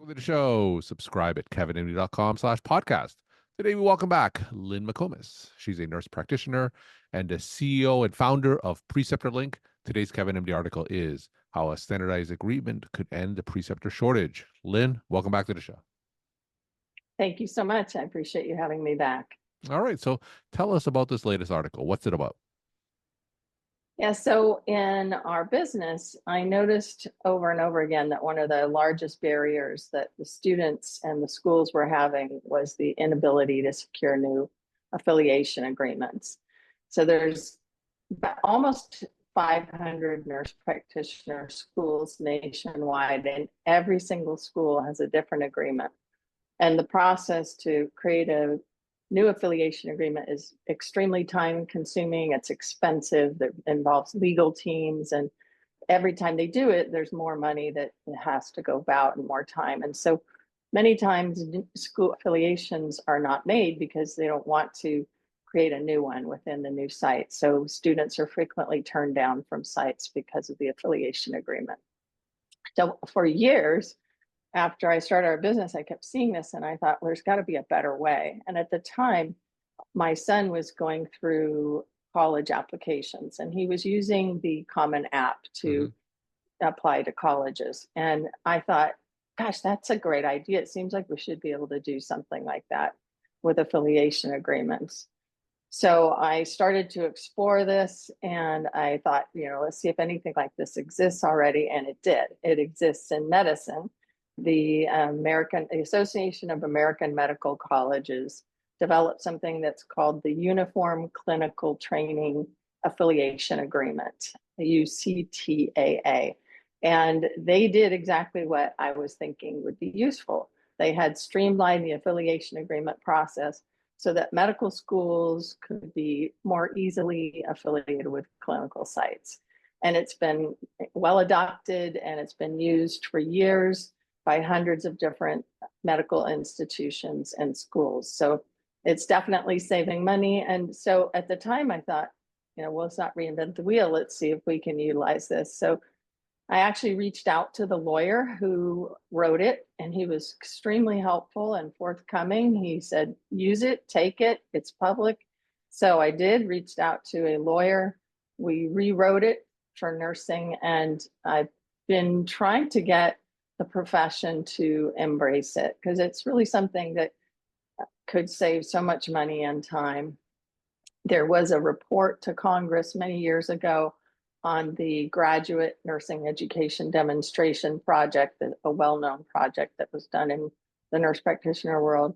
to the show. Subscribe at kevinmd.com/podcast. Today, we welcome back Lynn McComas. She's a nurse practitioner and a CEO and founder of PreceptorLink. Today's KevinMD article is How a Standardized Agreement Could End the Preceptor Shortage. Lynn, welcome back to the show. Thank you so much. I appreciate you having me back. All right, so tell us about this latest article. What's it about? Yeah, so in our business, I noticed over and over again that one of the largest barriers that the students and the schools were having was the inability to secure new affiliation agreements. So there's almost 500 nurse practitioner schools nationwide, and every single school has a different agreement. And the process to create a new affiliation agreement is extremely time consuming. It's expensive. That involves legal teams. And every time they do it, there's more money that has to go out and more time. And so many times school affiliations are not made because they don't want to create a new one within the new site. So students are frequently turned down from sites because of the affiliation agreement. So for years, after I started our business, I kept seeing this and I thought, well, there's got to be a better way. And at the time, my son was going through college applications and he was using the Common App to apply to colleges. And I thought, gosh, that's a great idea. It seems like we should be able to do something like that with affiliation agreements. So I started to explore this and I thought, let's see if anything like this exists already. And it did. It exists in medicine. The Association of American Medical Colleges developed something that's called the Uniform Clinical Training Affiliation Agreement, the UCTAA. And they did exactly what I was thinking would be useful. They had streamlined the affiliation agreement process so that medical schools could be more easily affiliated with clinical sites. And it's been well adopted and it's been used for years by hundreds of different medical institutions and schools. So it's definitely saving money. And so at the time I thought, well, let's not reinvent the wheel. Let's see if we can utilize this. So I actually reached out to the lawyer who wrote it, and he was extremely helpful and forthcoming. He said, use it, take it, it's public. So I did, reached out to a lawyer. We rewrote it for nursing, and I've been trying to get the profession to embrace it because it's really something that could save so much money and time. There was a report to Congress many years ago on the graduate nursing education demonstration project, a well-known project that was done in the nurse practitioner world.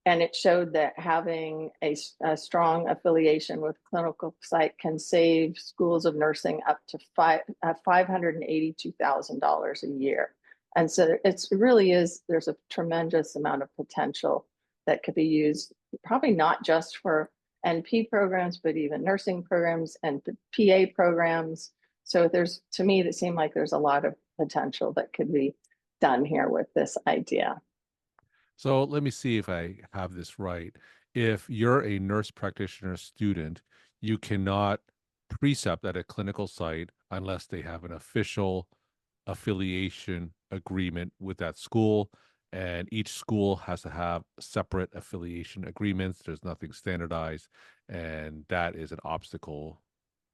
And it showed that having a strong affiliation with clinical site can save schools of nursing up to $582,000 a year. And so it really is, there's a tremendous amount of potential that could be used, probably not just for NP programs, but even nursing programs and PA programs. So to me, it seemed like there's a lot of potential that could be done here with this idea. So let me see if I have this right. If you're a nurse practitioner student, you cannot precept at a clinical site unless they have an official affiliation agreement with that school, and each school has to have separate affiliation agreements. There's nothing standardized, and that is an obstacle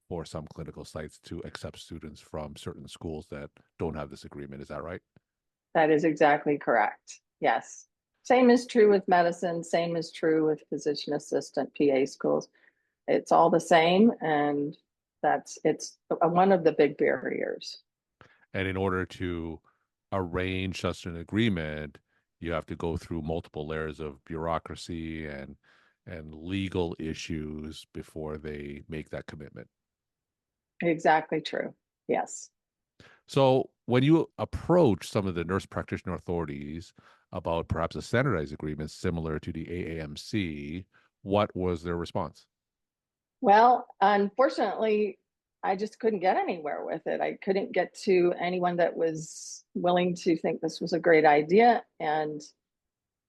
for some clinical sites to accept students from certain schools that don't have this agreement. Is that right? That is exactly correct. Yes. Same is true with medicine. Same is true with physician assistant PA schools. It's all the same, and it's one of the big barriers. And in order to arrange such an agreement, you have to go through multiple layers of bureaucracy and legal issues before they make that commitment. Exactly true. Yes. So when you approach some of the nurse practitioner authorities about perhaps a standardized agreement similar to the AAMC, what was their response? Well, unfortunately, I just couldn't get anywhere with it. I couldn't get to anyone that was willing to think this was a great idea. And,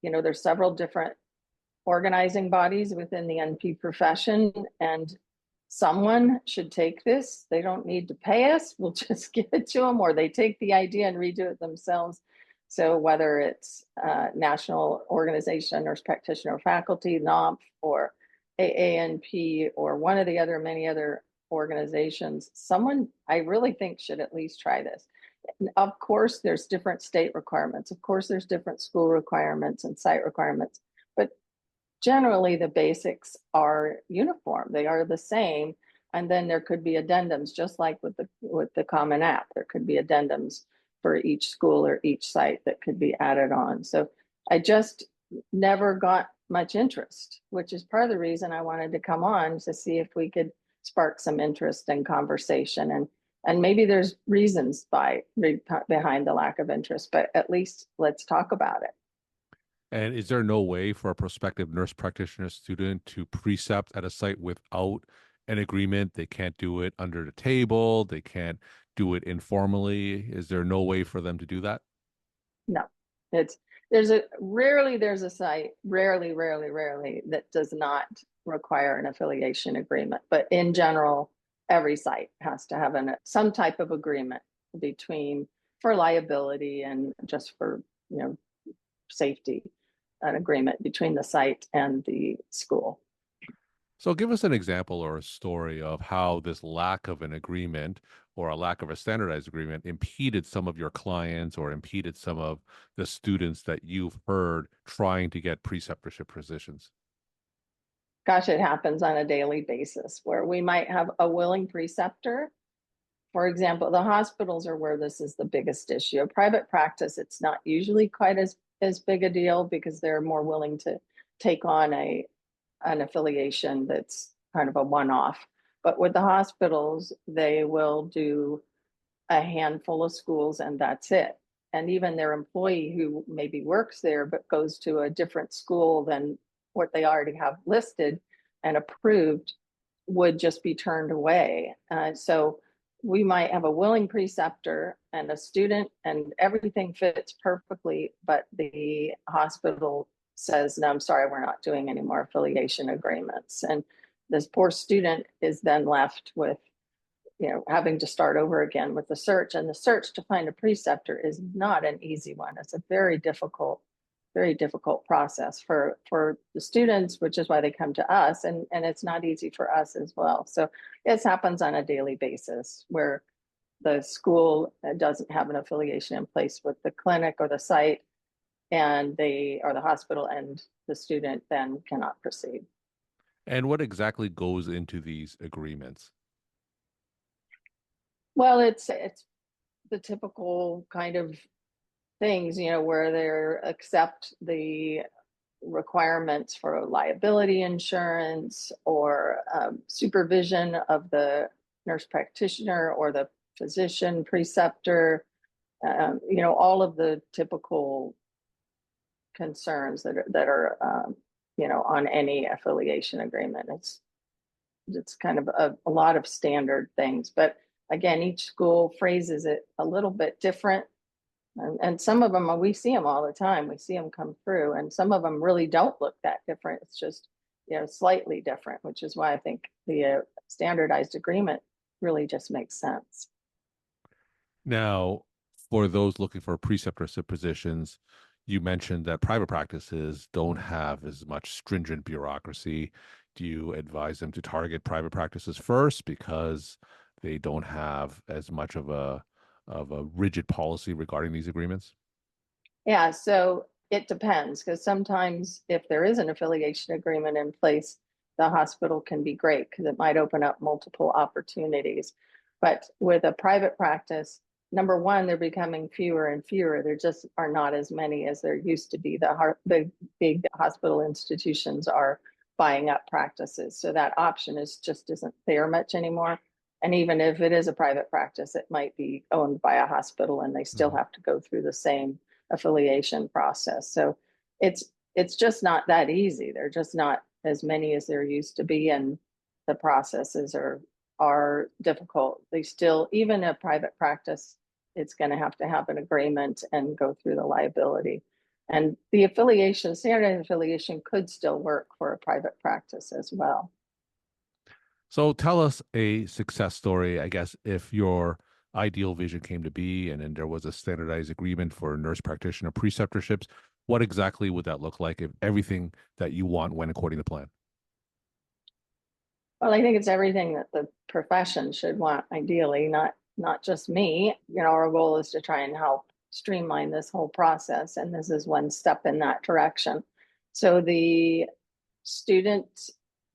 there's several different organizing bodies within the NP profession, and someone should take this. They don't need to pay us. We'll just give it to them, or they take the idea and redo it themselves. So whether it's National Organization, Nurse Practitioner Faculty, NOMF, or AANP, or one of the other many other organizations, someone I really think should at least try this. Of course, there's different state requirements. Of course, there's different school requirements and site requirements, but generally the basics are uniform. They are the same. And then there could be addendums, just like with the Common App. There could be addendums for each school or each site that could be added on. So I just never got much interest, which is part of the reason I wanted to come on, to see if we could spark some interest and conversation. And maybe there's reasons behind the lack of interest, but at least let's talk about it. And is there no way for a prospective nurse practitioner student to precept at a site without an agreement? They can't do it under the table. They can't do it informally. Is there no way for them to do that? No, rarely there's a site, rarely that does not require an affiliation agreement. But in general, every site has to have some type of agreement for liability and just for, safety, an agreement between the site and the school. So give us an example or a story of how this lack of an agreement or a lack of a standardized agreement impeded some of your clients or impeded some of the students that you've heard trying to get preceptorship positions. Gosh, it happens on a daily basis where we might have a willing preceptor. For example, the hospitals are where this is the biggest issue. A private practice, it's not usually quite as big a deal because they're more willing to take on an affiliation that's kind of a one-off. But with the hospitals, they will do a handful of schools and that's it. And even their employee who maybe works there but goes to a different school than what they already have listed and approved would just be turned away. So we might have a willing preceptor and a student and everything fits perfectly, but the hospital says, no, I'm sorry, we're not doing any more affiliation agreements. And this poor student is then left with, having to start over again with the search. And the search to find a preceptor is not an easy one. It's a very difficult process for the students, which is why they come to us. And it's not easy for us as well. So this happens on a daily basis where the school doesn't have an affiliation in place with the clinic or the site, and the hospital, and the student then cannot proceed. And what exactly goes into these agreements? Well, it's the typical kind of things, where they accept the requirements for liability insurance or supervision of the nurse practitioner or the physician preceptor, all of the typical concerns that are on any affiliation agreement. It's kind of a lot of standard things, but again, each school phrases it a little bit different. And some of them, we see them all the time. We see them come through, and some of them really don't look that different. It's just, slightly different, which is why I think the standardized agreement really just makes sense. Now, for those looking for preceptorship positions, you mentioned that private practices don't have as much stringent bureaucracy. Do you advise them to target private practices first because they don't have as much of a rigid policy regarding these agreements? Yeah, so it depends, because sometimes if there is an affiliation agreement in place, the hospital can be great because it might open up multiple opportunities. But with a private practice, number one, they're becoming fewer and fewer. There just are not as many as there used to be. The big hospital institutions are buying up practices. So that option isn't there much anymore. And even if it is a private practice, it might be owned by a hospital and they still have to go through the same affiliation process. So it's just not that easy. They're just not as many as there used to be, and the processes are difficult. They still, even a private practice, it's going to have an agreement and go through the liability. And the standardized affiliation could still work for a private practice as well. So tell us a success story, I guess, if your ideal vision came to be, and then there was a standardized agreement for nurse practitioner preceptorships, what exactly would that look like if everything that you want went according to plan? Well, I think it's everything that the profession should want, ideally, not just me. Our goal is to try and help streamline this whole process, and this is one step in that direction. So the student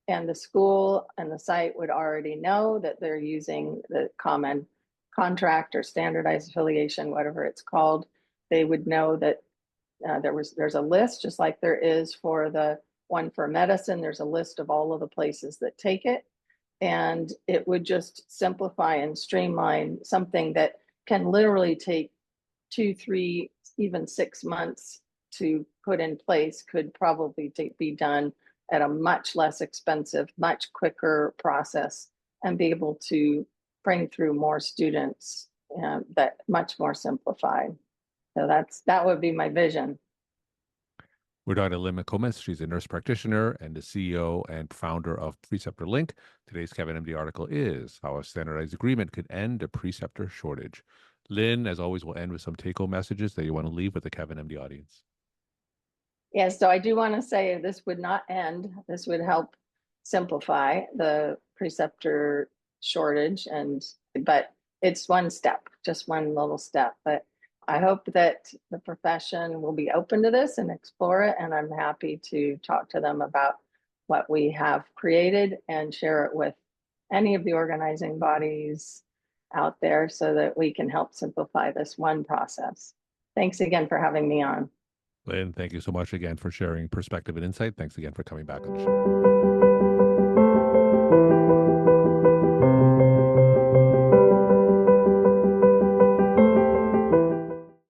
and the school and the site would already know that they're using the common contract or standardized affiliation, whatever it's called. They would know that there's a list, just like there is for the one for medicine. There's a list of all of the places that take it, and it would just simplify and streamline something that can literally take 2, 3, even 6 months to put in place. Could probably be done at a much less expensive, much quicker process, and be able to bring through more students that much more simplified. So that would be my vision. We're talking to Lynn McComas. She's a nurse practitioner and the CEO and founder of PreceptorLink. Today's KevinMD article is How a Standardized Agreement Could End a Preceptor Shortage. Lynn, as always, will end with some take-home messages that you want to leave with the KevinMD audience. Yes, so I do want to say this would not end. This would help simplify the preceptor shortage, but it's one step, just one little step. But I hope that the profession will be open to this and explore it, and I'm happy to talk to them about what we have created and share it with any of the organizing bodies out there so that we can help simplify this one process. Thanks again for having me on. Lynn, thank you so much again for sharing perspective and insight. Thanks again for coming back on the show.